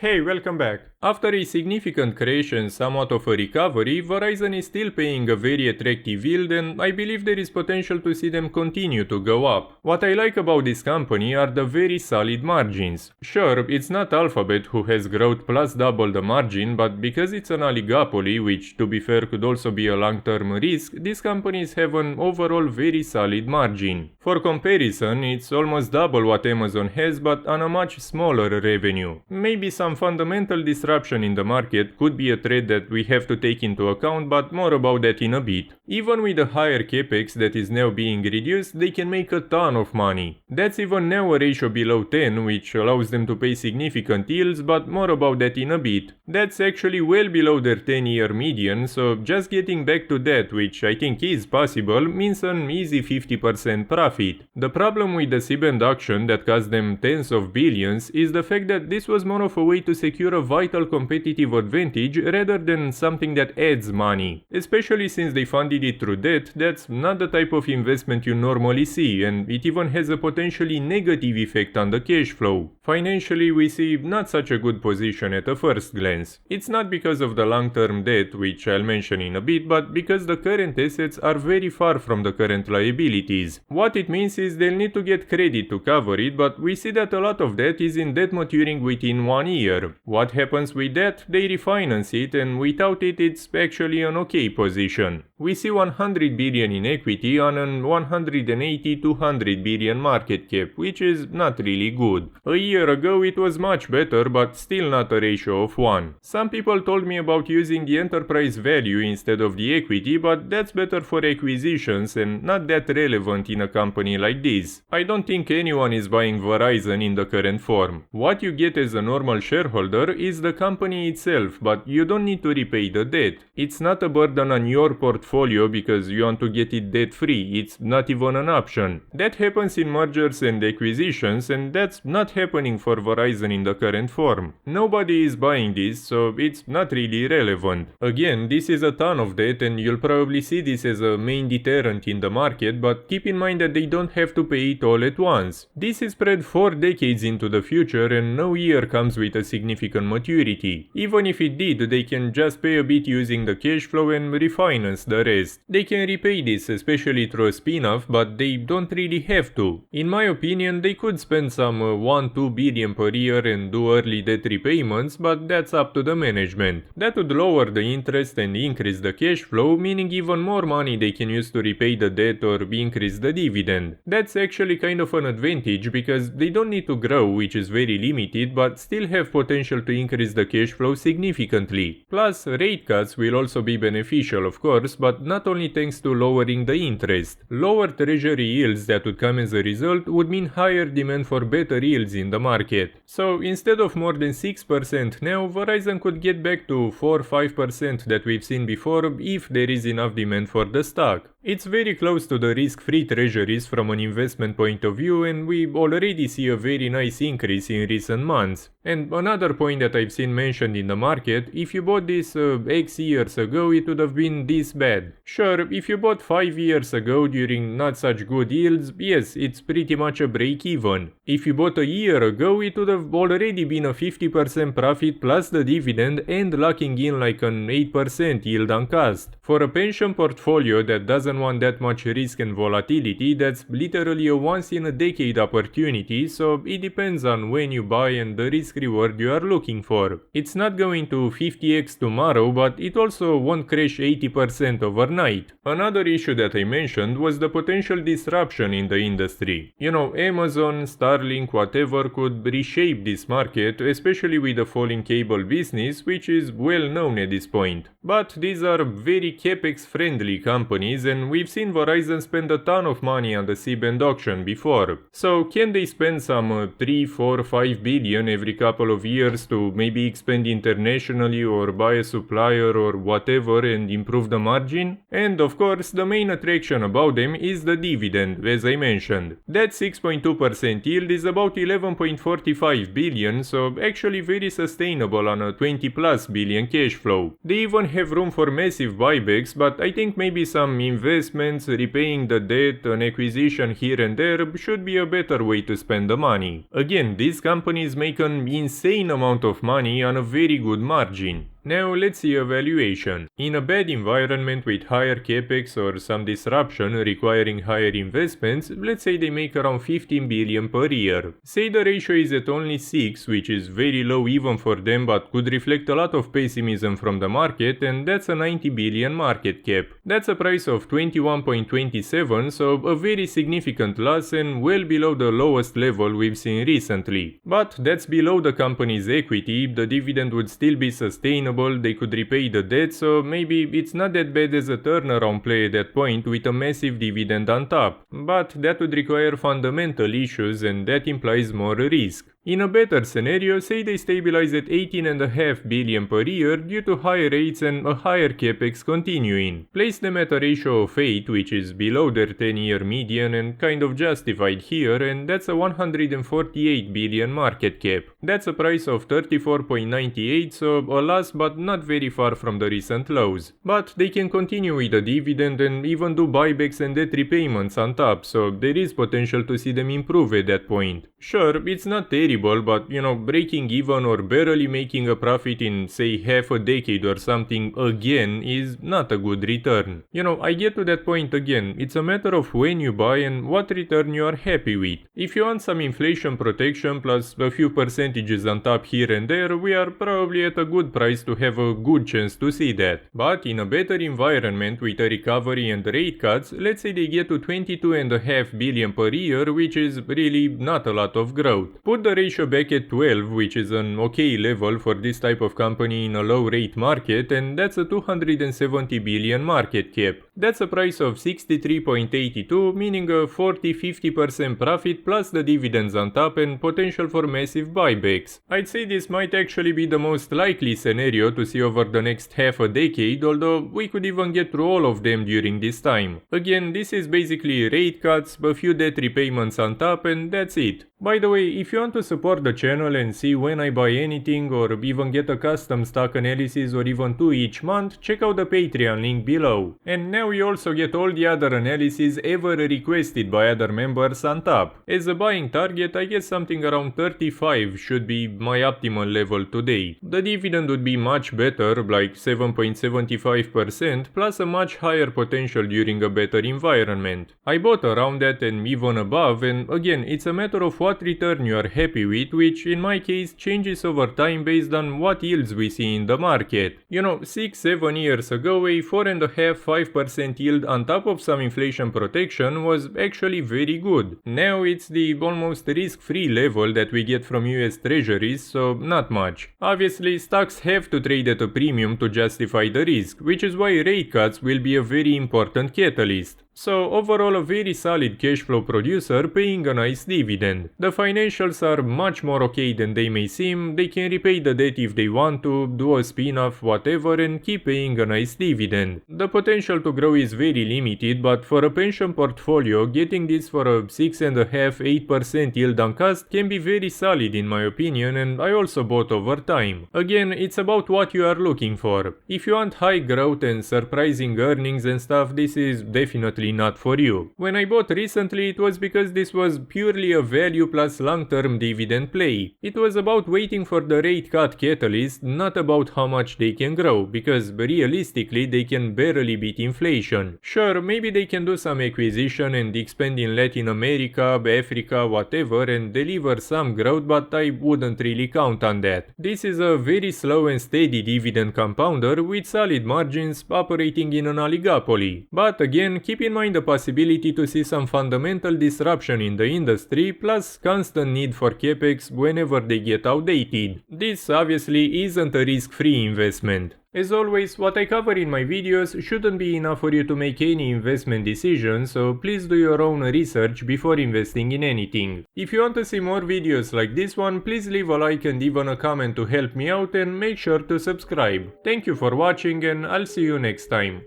Hey, welcome back. After a significant crash and somewhat of a recovery, Verizon is still paying a very attractive yield and I believe there is potential to see them continue to go up. What I like about this company are the very solid margins. Sure, it's not Alphabet who has growth plus double the margin, but because it's an oligopoly, which to be fair could also be a long-term risk, these companies have an overall very solid margin. For comparison, it's almost double what Amazon has but on a much smaller revenue. Maybe some fundamental disruption in the market could be a threat that we have to take into account, but more about that in a bit. Even with the higher CAPEX that is now being reduced, they can make a ton of money. That's even now a ratio below 10, which allows them to pay significant yields, but more about that in a bit. That's actually well below their 10-year median, so just getting back to that, which I think is possible, means an easy 50% profit. The problem with the C-band auction that cost them tens of billions is the fact that this was more of a way to secure a vital competitive advantage rather than something that adds money. Especially since they funded it through debt, that's not the type of investment you normally see, and it even has a potentially negative effect on the cash flow. Financially, we see not such a good position at a first glance. It's not because of the long-term debt, which I'll mention in a bit, but because the current assets are very far from the current liabilities. What it means is they'll need to get credit to cover it, but we see that a lot of that is in debt maturing within 1 year. What happens with that? They refinance it, and without it, it's actually an okay position. We see 100 billion in equity on an 180-200 billion market cap, which is not really good. A year ago it was much better, but still not a ratio of 1. Some people told me about using the enterprise value instead of the equity, but that's better for acquisitions and not that relevant in a company like this. I don't think anyone is buying Verizon in the current form. What you get as a normal shareholder is the company itself, but you don't need to repay the debt. It's not a burden on your portfolio because you want to get it debt-free. It's not even an option. That happens in mergers and acquisitions, and that's not happening for Verizon in the current form. Nobody is buying this, so it's not really relevant. Again, this is a ton of debt and you'll probably see this as a main deterrent in the market, but keep in mind that they don't have to pay it all at once. This is spread 4 decades into the future and no year comes with a significant maturity. Even if it did, they can just pay a bit using the cash flow and refinance the rest. They can repay this, especially through a spin-off, but they don't really have to. In my opinion, they could spend some 1-2 billion per year and do early debt repayments, but that's up to the management. That would lower the interest and increase the cash flow, meaning even more money they can use to repay the debt or increase the dividend. That's actually kind of an advantage because they don't need to grow, which is very limited, but still have potential to increase the cash flow significantly. Plus, rate cuts will also be beneficial, of course, but not only thanks to lowering the interest. Lower treasury yields that would come as a result would mean higher demand for better yields in the market. So instead of more than 6% now, Verizon could get back to 4-5% that we've seen before if there is enough demand for the stock. It's very close to the risk-free treasuries from an investment point of view, and we already see a very nice increase in recent months. And another point that I've seen mentioned in the market, if you bought this X years ago, it would have been this bad. Sure, if you bought 5 years ago during not such good yields, yes, it's pretty much a break-even. If you bought a year ago, it would have already been a 50% profit plus the dividend and locking in like an 8% yield on cost. For a pension portfolio that doesn't want that much risk and volatility, that's literally a once-in-a-decade opportunity, so it depends on when you buy and the risk reward you are looking for. It's not going to 50x tomorrow, but it also won't crash 80% overnight. Another issue that I mentioned was the potential disruption in the industry. You know, Amazon, Starlink, whatever could reshape this market, especially with the falling cable business, which is well known at this point. But these are very CAPEX friendly companies and we've seen Verizon spend a ton of money on the C-band auction before. So can they spend some 3, 4, 5 billion every couple of years to maybe expand internationally or buy a supplier or whatever and improve the margin? And of course the main attraction about them is the dividend, as I mentioned. That 6.2% yield is about 11.45 billion, so actually very sustainable on a 20+ billion cash flow. They even have room for massive buybacks, but I think maybe some investors investments, repaying the debt, an acquisition here and there should be a better way to spend the money. Again, these companies make an insane amount of money on a very good margin. Now let's see a valuation. In a bad environment with higher CAPEX or some disruption requiring higher investments, let's say they make around 15 billion per year. Say the ratio is at only 6, which is very low even for them but could reflect a lot of pessimism from the market, and that's a 90 billion market cap. That's a price of 21.27, so a very significant loss and well below the lowest level we've seen recently. But that's below the company's equity, the dividend would still be sustainable, they could repay the debt, so maybe it's not that bad as a turnaround play at that point with a massive dividend on top. But that would require fundamental issues and that implies more risk. In a better scenario, say they stabilize at 18.5 billion per year due to higher rates and a higher CAPEX continuing. Place them at a ratio of 8, which is below their 10-year median and kind of justified here, and that's a 148 billion market cap. That's a price of 34.98, so a loss but not very far from the recent lows. But they can continue with a dividend and even do buybacks and debt repayments on top, so there is potential to see them improve at that point. Sure, it's not terrible, but breaking even or barely making a profit in say half a decade or something again is not a good return. I get to that point again, it's a matter of when you buy and what return you are happy with. If you want some inflation protection plus a few percentages on top here and there, we are probably at a good price to have a good chance to see that. But in a better environment with a recovery and rate cuts, let's say they get to 22.5 billion per year, which is really not a lot of growth. Put the ratio back at 12, which is an okay level for this type of company in a low rate market, and that's a 270 billion market cap. That's a price of 63.82, meaning a 40-50% profit plus the dividends on top and potential for massive buybacks. I'd say this might actually be the most likely scenario to see over the next half a decade, although we could even get through all of them during this time. Again, this is basically rate cuts, a few debt repayments on top, and that's it. By the way, if you want to support the channel and see when I buy anything or even get a custom stock analysis or even 2 each month, check out the Patreon link below. And now you also get all the other analyses ever requested by other members on top. As a buying target, I guess something around 35 should be my optimal level today. The dividend would be much better, like 7.75% plus a much higher potential during a better environment. I bought around that and even above, and again, it's a matter of what return you are happy with, which in my case changes over time based on what yields we see in the market. 6-7 years ago, a 4.5-5% yield on top of some inflation protection was actually very good. Now it's the almost risk-free level that we get from US treasuries, so not much. Obviously, stocks have to trade at a premium to justify the risk, which is why rate cuts will be a very important catalyst. So overall a very solid cash flow producer paying a nice dividend. The financials are much more okay than they may seem, they can repay the debt if they want to, do a spin-off, whatever, and keep paying a nice dividend. The potential to grow is very limited, but for a pension portfolio, getting this for a 6.5-8% yield on cost can be very solid in my opinion, and I also bought over time. Again, it's about what you are looking for. If you want high growth and surprising earnings and stuff, this is definitely not for you. When I bought recently, it was because this was purely a value plus long-term dividend play. It was about waiting for the rate cut catalyst, not about how much they can grow, because realistically they can barely beat inflation. Sure, maybe they can do some acquisition and expand in Latin America, Africa, whatever, and deliver some growth, but I wouldn't really count on that. This is a very slow and steady dividend compounder with solid margins operating in an oligopoly. But again, keep in mind the possibility to see some fundamental disruption in the industry plus constant need for CAPEX whenever they get outdated. This obviously isn't a risk-free investment. As always, what I cover in my videos shouldn't be enough for you to make any investment decisions, so please do your own research before investing in anything. If you want to see more videos like this one, please leave a like and even a comment to help me out, and make sure to subscribe. Thank you for watching, and I'll see you next time.